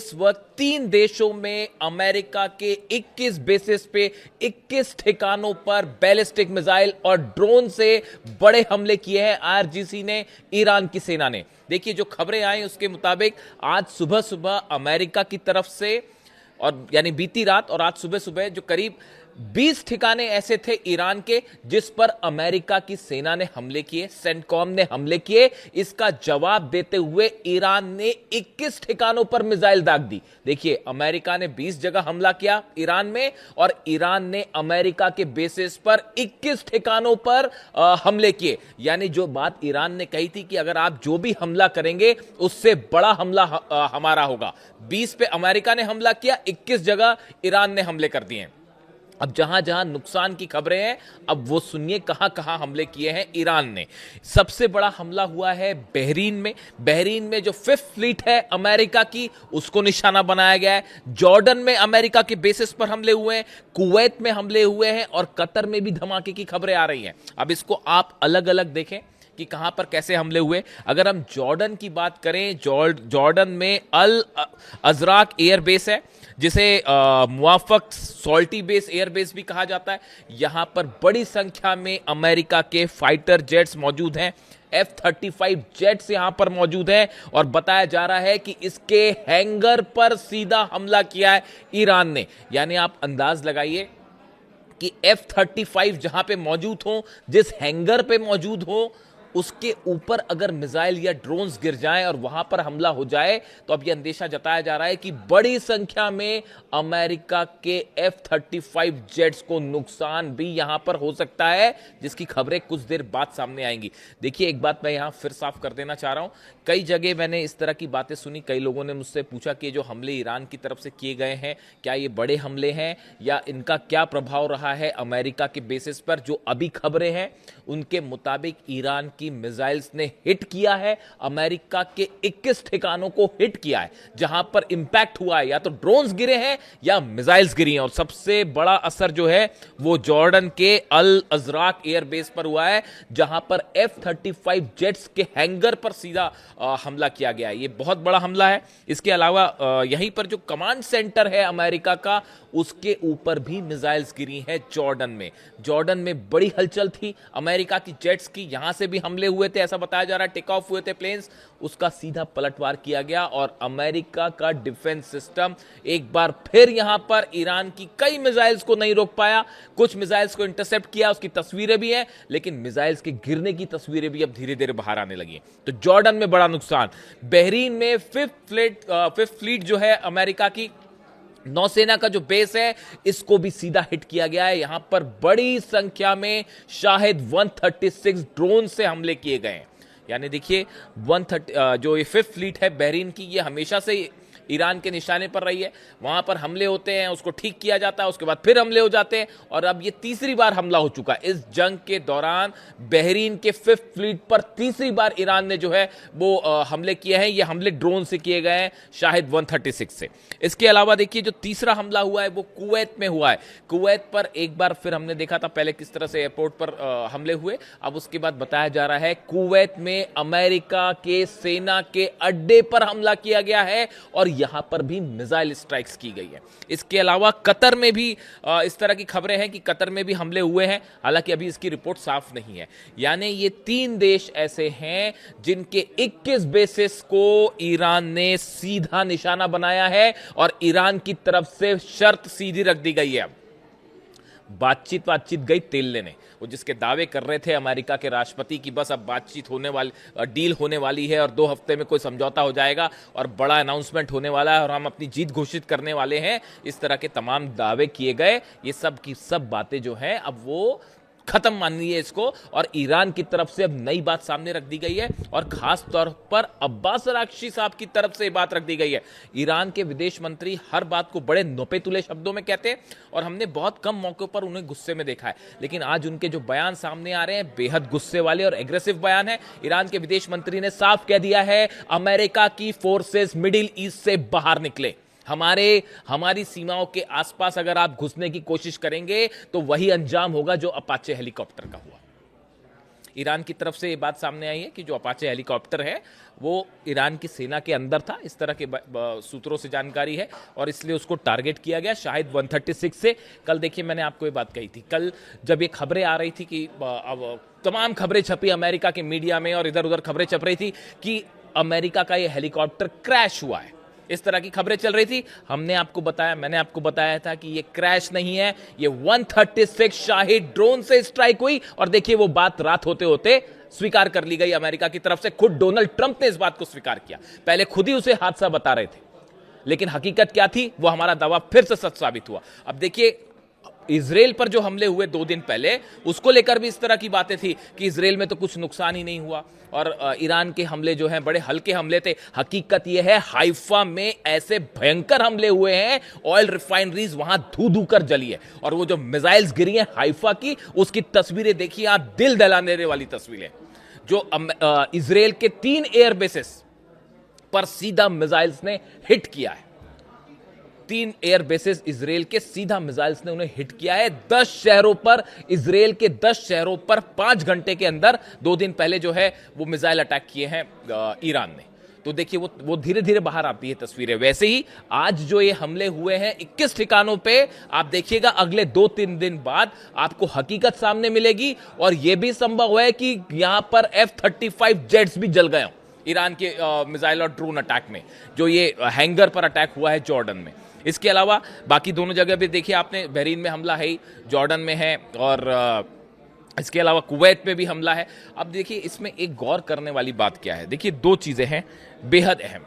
इस वक्त 3 देशों में अमेरिका के 21 बेसिस पे 21 ठिकानों पर बैलिस्टिक मिसाइल और ड्रोन से बड़े हमले किए हैं आईआरजीसी ने, ईरान की सेना ने। देखिए, जो खबरें आई उसके मुताबिक आज सुबह सुबह अमेरिका की तरफ से, और यानी बीती रात और आज सुबह सुबह, जो करीब 20 ठिकाने ऐसे थे ईरान के जिस पर अमेरिका की सेना ने हमले किए, सेंटकॉम ने हमले किए। इसका जवाब देते हुए ईरान ने 21 ठिकानों पर मिसाइल दाग दी। देखिए, अमेरिका ने 20 जगह हमला किया ईरान में, और ईरान ने अमेरिका के बेसिस पर 21 ठिकानों पर हमले किए। यानी जो बात ईरान ने कही थी कि अगर आप जो भी हमला करेंगे उससे बड़ा हमला हमारा होगा, 20 पे अमेरिका ने हमला किया, 21 जगह ईरान ने हमले कर दिए। अब जहां जहां नुकसान की खबरें हैं, अब वो सुनिए कहां कहां हमले किए हैं ईरान ने। सबसे बड़ा हमला हुआ है बहरीन में। बहरीन में जो 5th फ्लीट है अमेरिका की, उसको निशाना बनाया गया है। जॉर्डन में अमेरिका के बेसिस पर हमले हुए हैं, कुवैत में हमले हुए हैं, और कतर में भी धमाके की खबरें आ रही हैं। अब इसको आप अलग अलग देखें कि कहां पर कैसे हमले हुए। अगर हम जॉर्डन की बात करें, जॉर्डन में अल अजराक एयरबेस है, जिसे मुआफक सॉल्टी बेस एयरबेस भी कहा जाता है। यहां पर बड़ी संख्या में अमेरिका के फाइटर जेट्स मौजूद हैं। F-35 जेट्स यहां पर मौजूद हैं, और बताया जा रहा है कि इसके हैंगर पर सीधा हमला किया है ईरान ने। यानी आप अंदाज लगाइए कि F-35 जहां पे मौजूद हो, जिस हैंगर पे मौजूद हो, उसके ऊपर अगर मिसाइल या ड्रोन्स गिर जाएं और वहां पर हमला हो जाए, तो अब यह अंदेशा जताया जा रहा है कि बड़ी संख्या में अमेरिका के F-35 जेट्स को नुकसान भी यहां पर हो सकता है, जिसकी खबरें कुछ देर बाद सामने आएंगी। देखिए, एक बात मैं यहां फिर साफ कर देना चाह रहा हूं, कई जगह मैंने इस तरह की बातें सुनी। कई लोगों ने मुझसे पूछा कि जो हमले ईरान की तरफ से किए गए हैं, क्या ये बड़े हमले हैं या इनका क्या प्रभाव रहा है अमेरिका के बेसिस पर। जो अभी खबरें हैं उनके मुताबिक ईरान की मिसाइल्स ने हिट किया है, अमेरिका के 21 ठिकानों को हिट किया है, जहां पर इंपैक्ट हुआ है, या तो ड्रोन्स गिरे हैं या मिसाइल्स गिरी हैं। और सबसे बड़ा असर जो है वो जॉर्डन के अल अजराक एयरबेस पर हुआ है, जहां पर F-35 जेट्स के हैंगर पर सीधा हमला किया गया है। ये बहुत बड़ा हमला है। इसके अलावा यहीं पर जो कमांड सेंटर है अमेरिका का, उसके ऊपर भी मिसाइल्स गिरी हैं जॉर्डन में। जॉर्डन में बड़ी हलचल थी अमेरिका की जेट्स की, यहां से भी हमले हुए थे, ऐसा बताया जा रहा है। टेक ऑफ हुए थे प्लेन्स, उसका सीधा पलटवार किया गया, और अमेरिका का डिफेंस सिस्टम एक बार फिर यहां पर ईरान की कई मिसाइल्स को नहीं रोक पाया। कुछ मिसाइल्स को इंटरसेप्ट किया, उसकी तस्वीरें भी हैं, लेकिन मिसाइल्स के गिरने की तस्वीरें भी अब धीरे धीरे बाहर आने लगी। तो जॉर्डन में बड़ा नुकसान। बहरीन में 5th फ्लीट जो है अमेरिका की नौसेना का जो बेस है, इसको भी सीधा हिट किया गया है। यहां पर बड़ी संख्या में शाहिद 136 ड्रोन से हमले किए गए हैं। यानी देखिए, 130 जो ये 5th फ्लीट है बहरीन की, ये हमेशा से ईरान के निशाने पर रही है। वहां पर हमले होते हैं, उसको ठीक किया जाता है, उसके बाद फिर हमले हो जाते हैं, और अब ये तीसरी बार हमला हो चुका है इस जंग के दौरान। बहरीन के 5th फ्लीट पर तीसरी बार ईरान ने जो है वो हमले किए हैं। ये हमले ड्रोन से किए गए हैं, शाहिद 136 से। इसके अलावा देखिए, जो तीसरा हमला हुआ है वो कुवैत में हुआ है। कुवैत पर एक बार फिर हमने देखा था पहले किस तरह से एयरपोर्ट पर हमले हुए। अब उसके बाद बताया जा रहा है कुवैत में अमेरिका के सेना के अड्डे पर हमला किया गया है, और यहां पर भी मिसाइल स्ट्राइक्स की गई है। इसके अलावा कतर में भी इस तरह की खबरें हैं कि कतर में भी हमले हुए हैं, हालांकि अभी इसकी रिपोर्ट साफ नहीं है। यानी ये 3 देश ऐसे हैं जिनके 21 बेसिस को ईरान ने सीधा निशाना बनाया है, और ईरान की तरफ से शर्त सीधी रख दी गई है। बातचीत गई तेल लेने। वो जिसके दावे कर रहे थे अमेरिका के राष्ट्रपति की बस अब बातचीत होने वाली, डील होने वाली है, और 2 हफ्ते में कोई समझौता हो जाएगा और बड़ा अनाउंसमेंट होने वाला है और हम अपनी जीत घोषित करने वाले हैं, इस तरह के तमाम दावे किए गए। ये सब की सब बातें जो हैं अब वो खत्म मानिए इसको, और ईरान की तरफ से अब नई बात सामने रख दी गई है, और खास तौर पर अब्बास अरागची साहब की तरफ से बात रख दी गई है। ईरान के विदेश मंत्री हर बात को बड़े नोपे-तुले शब्दों में कहते हैं, और हमने बहुत कम मौकों पर उन्हें गुस्से में देखा है, लेकिन आज उनके जो बयान सामने आ रहे हैं बेहद गुस्से वाले और एग्रेसिव बयान है। ईरान के विदेश मंत्री ने साफ कह दिया है, अमेरिका की फोर्सेस मिडिल ईस्ट से बाहर निकले। हमारी सीमाओं के आसपास अगर आप घुसने की कोशिश करेंगे तो वही अंजाम होगा जो अपाचे हेलीकॉप्टर का हुआ। ईरान की तरफ से ये बात सामने आई है कि जो अपाचे हेलीकॉप्टर है वो ईरान की सेना के अंदर था, इस तरह के सूत्रों से जानकारी है, और इसलिए उसको टारगेट किया गया शायद 136 से। कल देखिए मैंने आपको ये बात कही थी, कल जब ये खबरें आ रही थी कि अब तमाम खबरें छपी अमेरिका के मीडिया में और इधर उधर खबरें छप रही थी कि अमेरिका का ये हेलीकॉप्टर क्रैश हुआ है, इस तरह की खबरें चल रही थी। मैंने आपको बताया था कि ये क्रैश नहीं है, ये 136 शाहिद ड्रोन से स्ट्राइक हुई, और देखिए वो बात रात होते होते स्वीकार कर ली गई अमेरिका की तरफ से। खुद डोनाल्ड ट्रंप ने इस बात को स्वीकार किया, पहले खुद ही उसे हादसा बता रहे थे, लेकिन हकीकत क्या थी वो हमारा दावा फिर से सच साबित हुआ। अब देखिए इजराइल पर जो हमले हुए 2 दिन पहले, उसको लेकर भी इस तरह की बातें थी कि इजराइल में तो कुछ नुकसान ही नहीं हुआ, और ईरान के हमले जो हैं बड़े हल्के हमले थे। हकीकत यह है हाइफा में ऐसे भयंकर हमले हुए हैं, ऑयल रिफाइनरीज वहां धू धू कर जली है, और वो जो मिसाइल्स गिरी हैं हाइफा की, उसकी तस्वीरें देखिए आप, दिल दहला देने वाली तस्वीरें, जो इजराइल के 3 एयर बेसेस पर सीधा मिसाइल्स ने हिट किया है। 3 एयर बेसेस इजराइल के सीधा मिसाइल्स ने उन्हें हिट किया है। 10 शहरों पर, इजराइल के 10 शहरों पर 5 घंटे के अंदर 2 दिन पहले जो है वो मिसाइल अटैक किए हैं ईरान ने। तो देखिए वो धीरे धीरे बाहर आती है तस्वीरें। वैसे ही आज जो ये हमले हुए हैं 21 ठिकानों पे, आप देखिएगा अगले 2-3 दिन बाद आपको हकीकत सामने मिलेगी, और यह भी संभव है कि यहां पर F-35 जेट्स भी जल गए हों ईरान के मिसाइल और ड्रोन अटैक में, जो ये हैंगर पर अटैक हुआ है जॉर्डन में। इसके अलावा बाकी दोनों जगह भी देखिए आपने, बहरीन में हमला है, जॉर्डन में है, और इसके अलावा कुवैत में भी हमला है। अब देखिए इसमें एक गौर करने वाली बात क्या है, देखिए 2 चीजें हैं बेहद अहम।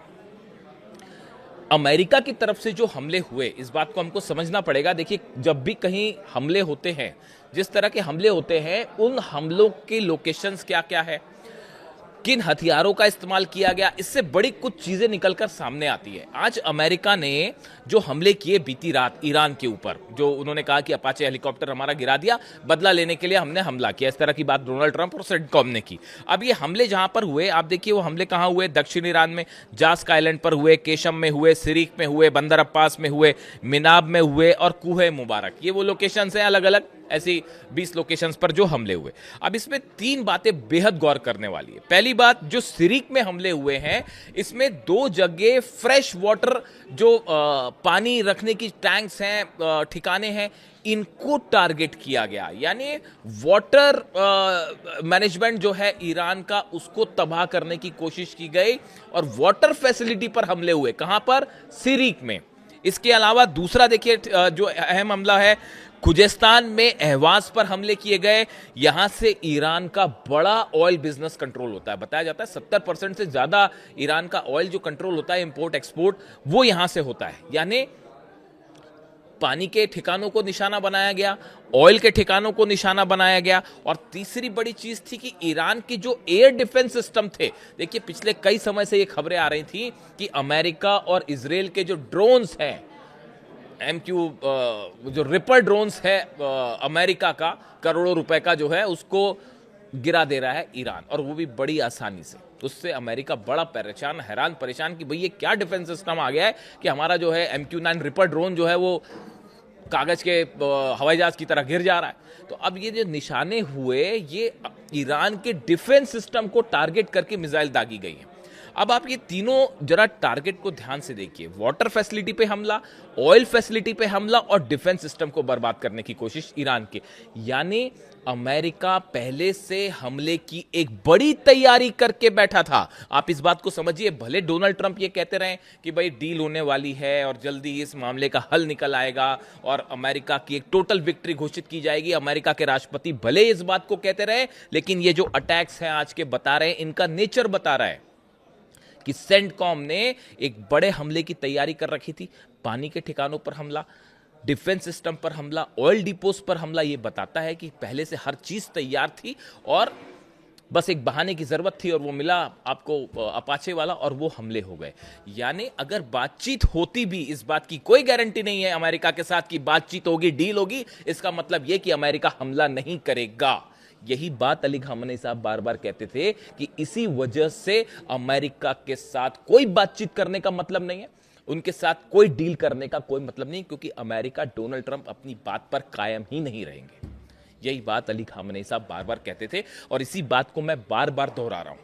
अमेरिका की तरफ से जो हमले हुए, इस बात को हमको समझना पड़ेगा। देखिए जब भी कहीं हमले होते हैं, जिस तरह के हमले होते हैं, उन हमलों के लोकेशंस क्या क्या है, किन हथियारों का इस्तेमाल किया गया, इससे बड़ी कुछ चीजें निकलकर सामने आती है। आज अमेरिका ने जो हमले किए बीती रात ईरान के ऊपर, जो उन्होंने कहा कि अपाचे हेलीकॉप्टर हमारा गिरा दिया, बदला लेने के लिए हमने हमला किया, इस तरह की बात डोनाल्ड ट्रंप और सेंटकॉम ने की। अब ये हमले जहां पर हुए, आप देखिए वो हमले कहां हुए, दक्षिण ईरान में जास्क आइलैंड पर हुए, केशम में हुए, सिरीक में हुए, बंदर अब्बास में हुए, मिनाब में हुए और कुहे मुबारक। ये वो लोकेशंस हैं, अलग अलग ऐसी 20 लोकेशंस पर जो हमले हुए। अब इसमें 3 बातें बेहद गौर करने वाली है। पहली बात, जो सिरिक में हमले हुए हैं, इसमें 2 जगह फ्रेश वाटर जो पानी रखने की टैंक्स हैं, ठिकाने हैं, इनको टारगेट किया गया। यानी वाटर मैनेजमेंट जो है ईरान का, उसको तबाह करने की कोशिश की गई, और वाटर फैसिलिटी पर हमले हुए। कहां पर? सिरिक में। इसके अलावा दूसरा देखिए जो अहम हमला है, खुजेस्तान में अहवाज पर हमले किए गए। यहां से ईरान का बड़ा ऑयल बिजनेस कंट्रोल होता है। बताया जाता है 70% से ज्यादा ईरान का ऑयल जो कंट्रोल होता है, इंपोर्ट एक्सपोर्ट, वो यहां से होता है। यानी पानी के ठिकानों को निशाना बनाया गया, ऑयल के ठिकानों को निशाना बनाया गया, और तीसरी बड़ी चीज थी कि ईरान की जो एयर डिफेंस सिस्टम थे, देखिए पिछले कई समय से ये खबरें आ रही थी कि अमेरिका और इजराइल के जो ड्रोन्स हैं, MQ जो रिपर ड्रोन्स है अमेरिका का, करोड़ों रुपए का जो है, उसको गिरा दे रहा है ईरान, और वो भी बड़ी आसानी से। उससे अमेरिका बड़ा परेशान, हैरान परेशान कि भाई ये क्या डिफेंस सिस्टम आ गया है कि हमारा जो है MQ-9 रिपर ड्रोन जो है वो कागज के हवाई जहाज की तरह गिर जा रहा है। तो अब ये जो निशाने हुए, ये ईरान के डिफेंस सिस्टम को टारगेट करके मिसाइल दागी गई है। अब आप ये तीनों जरा टारगेट को ध्यान से देखिए, वाटर फैसिलिटी पे हमला, ऑयल फैसिलिटी पे हमला, और डिफेंस सिस्टम को बर्बाद करने की कोशिश ईरान की। यानी अमेरिका पहले से हमले की एक बड़ी तैयारी करके बैठा था। आप इस बात को समझिए, भले डोनाल्ड ट्रंप ये कहते रहे कि भाई डील होने वाली है और जल्दी इस मामले का हल निकल आएगा और अमेरिका की एक टोटल विक्ट्री घोषित की जाएगी, अमेरिका के राष्ट्रपति भले इस बात को कहते रहे, लेकिन ये जो अटैक्स हैं आज के बता रहे हैं, इनका नेचर बता रहा है कि सेंटकॉम ने एक बड़े हमले की तैयारी कर रखी थी। पानी के ठिकानों पर हमला, डिफेंस सिस्टम पर हमला, ऑयल डिपोज पर हमला। यह बताता है कि पहले से हर चीज तैयार थी और बस एक बहाने की जरूरत थी, और वो मिला आपको अपाचे वाला, और वो हमले हो गए। यानी अगर बातचीत होती भी, इस बात की कोई गारंटी नहीं है अमेरिका के साथ कि बातचीत होगी, डील होगी, इसका मतलब यह कि अमेरिका हमला नहीं करेगा। यही बात अली खामनेई साहब बार बार कहते थे कि इसी वजह से अमेरिका के साथ कोई बातचीत करने का मतलब नहीं है, उनके साथ कोई डील करने का कोई मतलब नहीं, क्योंकि अमेरिका, डोनाल्ड ट्रंप अपनी बात पर कायम ही नहीं रहेंगे। यही बात अली खामनेई साहब बार बार कहते थे और इसी बात को मैं बार बार दोहरा रहा हूं।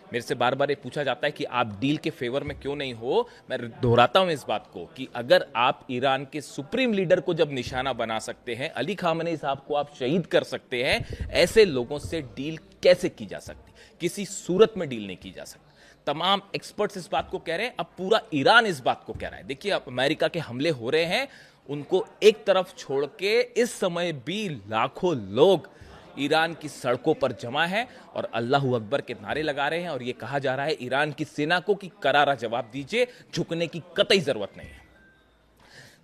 मेरे से बार बार ये पूछा जाता है कि आप डील के फेवर में क्यों नहीं हो। मैं दोहराता हूं इस बात को कि अगर आप ईरान के सुप्रीम लीडर को जब निशाना बना सकते हैं, अली खामनेई साहब को आप शहीद कर सकते हैं, ऐसे लोगों से डील कैसे की जा सकती? किसी सूरत में डील नहीं की जा सकती। तमाम एक्सपर्ट्स इस बात को कह रहे हैं, अब पूरा ईरान इस बात को कह रहा है। देखिए, अब अमेरिका के हमले हो रहे हैं, उनको एक तरफ छोड़ के इस समय भी लाखों लोग ईरान की सड़कों पर जमा है और अल्लाहू अकबर के नारे लगा रहे हैं और यह कहा जा रहा है ईरान की सेना को कि करारा जवाब दीजिए, झुकने की कतई जरूरत नहीं है।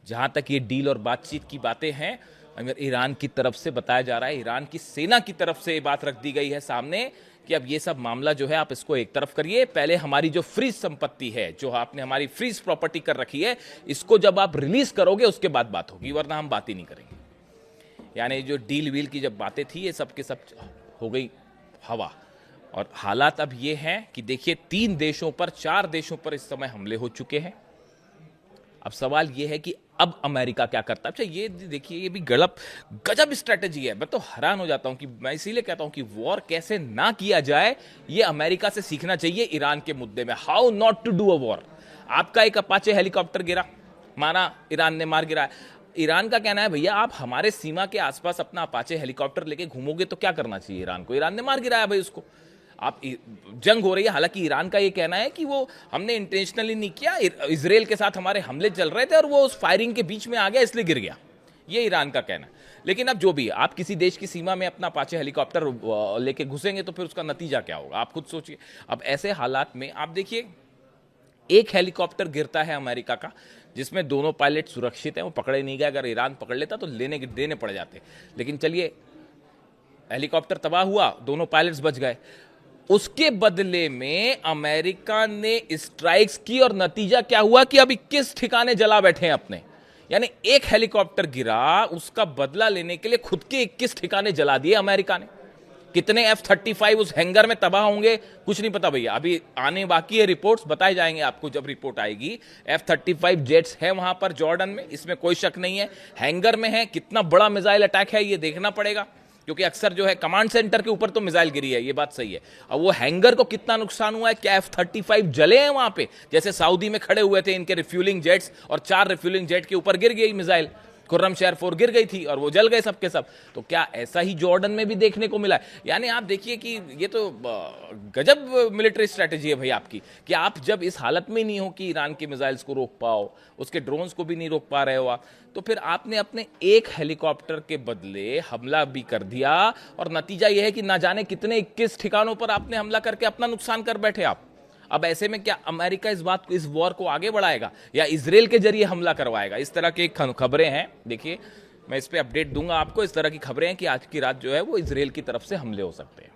जहां तक ये डील और बातचीत की बातें हैं, अगर ईरान की तरफ से बताया जा रहा है, ईरान की सेना की तरफ से ये बात रख दी गई है सामने कि अब ये सब मामला जो है आप इसको एक तरफ करिए, पहले हमारी जो फ्रीज संपत्ति है, जो आपने हमारी फ्रीज प्रॉपर्टी कर रखी है, इसको जब आप रिलीज करोगे उसके बाद बात होगी, वरना हम बात ही नहीं करेंगे। यानी जो डील वील की जब बातें थी, ये सब के सब हो गई हवा। और हालात अब ये हैं कि देखिए 3 देशों पर 4 देशों पर इस समय हमले हो चुके हैं। अब सवाल ये है कि अब अमेरिका क्या करता है। अच्छा, ये देखिए, ये भी गजब स्ट्रेटेजी है। मैं तो हैरान हो जाता हूं कि मैं इसीलिए कहता हूं कि वॉर कैसे ना किया जाए, ये अमेरिका से सीखना चाहिए ईरान के मुद्दे में। How not to do a war. आपका एक अपाचे हेलीकॉप्टर गिरा, माना ईरान ने मार गिराया, ईरान का कहना है भैया आप हमारे सीमा के आसपास अपना अपाचे हेलीकॉप्टर लेके घूमोगे तो क्या करना चाहिए ईरान को? ईरान ने मार गिराया भाई उसको। आप जंग हो रही है, हालांकि ईरान का ये कहना है कि वो हमने इंटेंशनली नहीं किया, इजराइल के साथ हमारे हमले चल रहे थे और वो उस फायरिंग के बीच में आ गया इसलिए गिर गया, ये ईरान का कहना है। लेकिन अब जो भी, आप किसी देश की सीमा में अपना अपाचे हेलीकॉप्टर लेके घुसेंगे तो फिर उसका नतीजा क्या होगा, आप खुद सोचिए। अब ऐसे हालात में आप देखिए, एक हेलीकॉप्टर गिरता है अमेरिका का, जिसमें दोनों पायलट सुरक्षित हैं, वो पकड़े नहीं गए। अगर ईरान पकड़ लेता तो देने पड़ जाते। लेकिन चलिए, हेलीकॉप्टर तबाह हुआ, दोनों पायलट्स बच गए। उसके बदले में अमेरिका ने स्ट्राइक्स की और नतीजा क्या हुआ कि अब 21 ठिकाने जला बैठे हैं अपने। यानी एक हेलीकॉप्टर गिरा, उसका बदला लेने के लिए खुद के 21 ठिकाने जला दिए अमेरिका ने। कितने F-35 उस हैंगर में तबाह होंगे कुछ नहीं पता भैया, अभी आने बाकी है, रिपोर्ट्स बताए जाएंगे आपको जब रिपोर्ट आएगी। F-35 जेट्स हैं वहां पर जॉर्डन में, इसमें कोई शक नहीं है, हैंगर में है। कितना बड़ा मिसाइल अटैक है ये देखना पड़ेगा, क्योंकि अक्सर जो है कमांड सेंटर के ऊपर तो मिसाइल गिरी है, ये बात सही है। अब वो हैंगर को कितना नुकसान हुआ है, क्या F-35 जले हैं वहां पे? जैसे सऊदी में खड़े हुए थे इनके रिफ्यूलिंग जेट्स और 4 रिफ्यूलिंग जेट के ऊपर गिर गई मिसाइल, खुर्रम शहर 4 गिर गई थी और वो जल गए सबके सब। तो क्या ऐसा ही जॉर्डन में भी देखने को मिला है? यानी आप देखिए कि ये तो गजब मिलिट्री स्ट्रेटेजी है भाई आपकी, कि आप जब इस हालत में नहीं हो कि ईरान के मिसाइल्स को रोक पाओ, उसके ड्रोन्स को भी नहीं रोक पा रहे हो आप, तो फिर आपने अपने एक हेलीकॉप्टर के बदले हमला भी कर दिया और नतीजा यह है कि ना जाने कितने 21 ठिकानों पर आपने हमला करके अपना नुकसान कर बैठे आप। अब ऐसे में क्या अमेरिका इस वॉर को आगे बढ़ाएगा या इजराइल के जरिए हमला करवाएगा? इस तरह की खबरें हैं। देखिए, मैं इस पे अपडेट दूंगा आपको। इस तरह की खबरें हैं कि आज की रात जो है वो इजराइल की तरफ से हमले हो सकते हैं।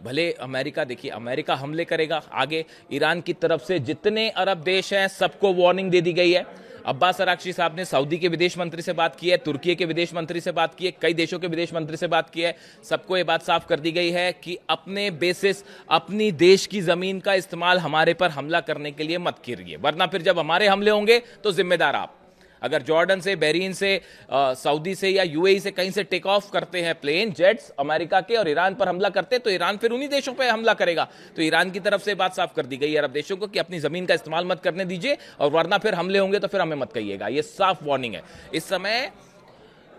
भले अमेरिका, देखिए अमेरिका हमले करेगा आगे, ईरान की तरफ से जितने अरब देश हैं सबको वार्निंग दे दी गई है। अब्बास अराक्ची साहब ने सऊदी के विदेश मंत्री से बात की है, तुर्की के विदेश मंत्री से बात की है, कई देशों के विदेश मंत्री से बात की है। सबको ये बात साफ कर दी गई है कि अपने बेसिस, अपनी देश की जमीन का इस्तेमाल हमारे पर हमला करने के लिए मत कीजिए, वरना फिर जब हमारे हमले होंगे तो जिम्मेदार आप। अगर जॉर्डन से, बहरीन से, सऊदी से या यूएई से कहीं से टेक ऑफ करते हैं प्लेन जेट्स अमेरिका के और ईरान पर हमला करते हैं तो ईरान फिर उन्हीं देशों पर हमला करेगा। तो ईरान की तरफ से बात साफ कर दी गई है अरब देशों को कि अपनी जमीन का इस्तेमाल मत करने दीजिए और वरना फिर हमले होंगे तो फिर हमें मत कहिएगा। ये साफ वार्निंग है। इस समय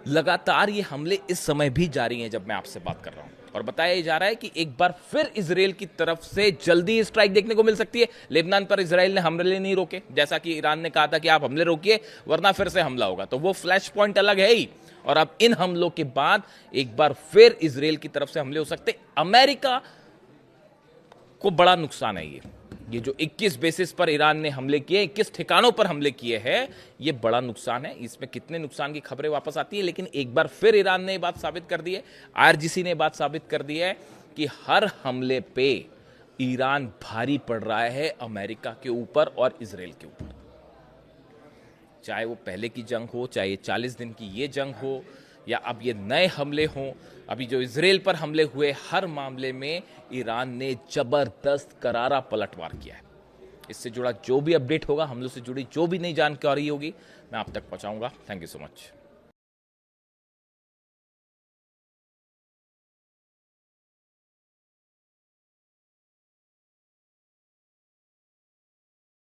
लगातार ये हमले इस समय भी जारी हैं जब मैं आपसे बात कर रहा हूं, और बताया जा रहा है कि एक बार फिर इजराइल की तरफ से जल्दी स्ट्राइक देखने को मिल सकती है। लेबनान पर इजराइल ने हमले नहीं रोके, जैसा कि ईरान ने कहा था कि आप हमले रोकिए वरना फिर से हमला होगा, तो वो फ्लैश पॉइंट अलग है ही। और अब इन हमलों के बाद एक बार फिर इजराइल की तरफ से हमले हो सकते। अमेरिका को बड़ा नुकसान है ये जो 21 बेसिस पर ईरान ने हमले किए, 21 ठिकानों पर हमले किए हैं, ये बड़ा नुकसान है। इसमें कितने नुकसान की खबरें वापस आती है, लेकिन एक बार फिर ईरान ने बात साबित कर दी है, आईआरजीसी ने बात साबित कर दी है कि हर हमले पे ईरान भारी पड़ रहा है अमेरिका के ऊपर और इजराइल के ऊपर। चाहे वो पहले की जंग हो, चाहे 40 दिन की ये जंग हो, या अब ये नए हमले हों, अभी जो इजराइल पर हमले हुए, हर मामले में ईरान ने जबरदस्त करारा पलटवार किया है। इससे जुड़ा जो भी अपडेट होगा, हमलों से जुड़ी जो भी नई जानकारी होगी, मैं आप तक पहुंचाऊंगा। Thank you so much.